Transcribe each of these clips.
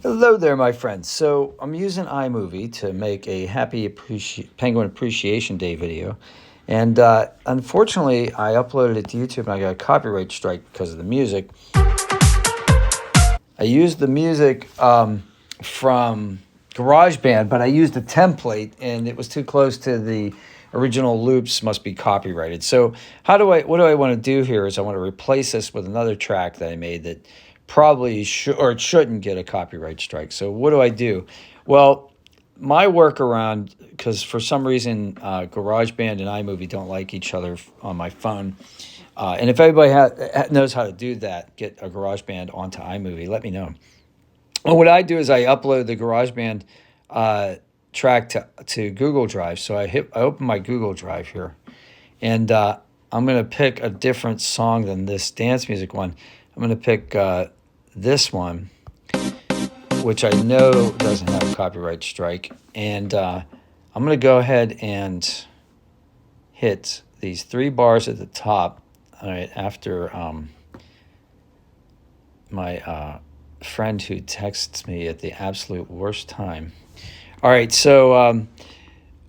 Hello there, my friends. So I'm using iMovie to make a Penguin Appreciation Day video. And unfortunately, I uploaded it to YouTube and I got a copyright strike because of the music. I used the music from GarageBand, but I used a template and it was too close to the original loops, must be copyrighted. So what do I want to do here is I want to replace this with another track that I made that probably should or it shouldn't get a copyright strike. So what do I do? Well, my workaround, because for some reason GarageBand and iMovie don't like each other on my phone. And if anybody knows how to do that, get a GarageBand onto iMovie, let me know. Well, what I do is I upload the GarageBand track to Google Drive. So I open my Google Drive here, and I'm going to pick a different song than this dance music one. I'm going to pick this one, which I know doesn't have a copyright strike. And I'm going to go ahead and hit these 3 bars at the top. All right, after my friend who texts me at the absolute worst time. All right, so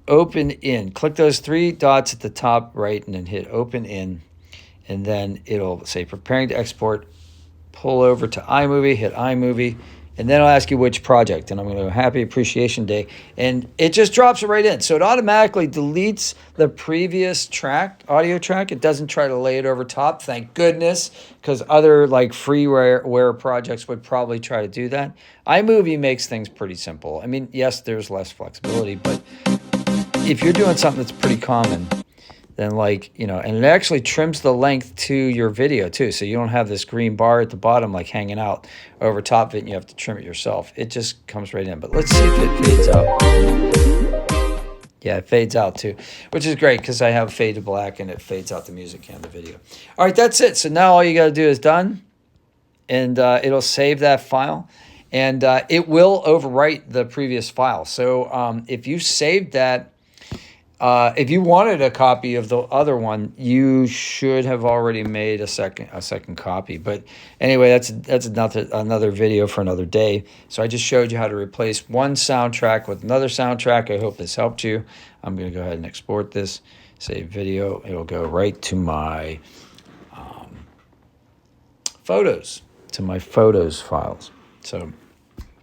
open in. Click those 3 dots at the top right and then hit open in. And then it'll say preparing to export. Pull over to iMovie, hit iMovie, and then it'll ask you which project. And I'm going to go Happy Appreciation Day. And it just drops it right in. So it automatically deletes the previous audio track. It doesn't try to lay it over top. Thank goodness, because other like freeware projects would probably try to do that. iMovie makes things pretty simple. I mean, yes, there's less flexibility, but if you're doing something that's pretty common, then and it actually trims the length to your video too. So you don't have this green bar at the bottom like hanging out over top of it and you have to trim it yourself. It just comes right in. But let's see if it fades out. Yeah, it fades out too, which is great because I have fade to black and it fades out the music and the video. All right, that's it. So now all you got to do is done, and it'll save that file, and it will overwrite the previous file. So if you saved that, if you wanted a copy of the other one, you should have already made a second copy. But anyway, that's another video for another day. So I just showed you how to replace one soundtrack with another soundtrack. I hope this helped you. I'm going to go ahead and export this, save video. It'll go right to my photos files. So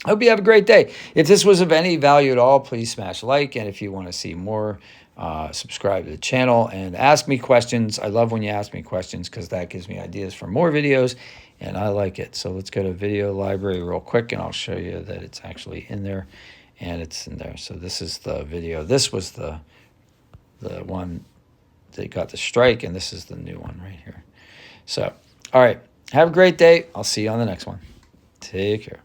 I hope you have a great day. If this was of any value at all, please smash like. And if you want to see more, subscribe to the channel and ask me questions. I love when you ask me questions because that gives me ideas for more videos, and I like it. So let's go to video library real quick, and I'll show you that it's actually in there, and it's in there. So this is the video. This was the one that got the strike, and this is the new one right here. So, all right. Have a great day. I'll see you on the next one. Take care.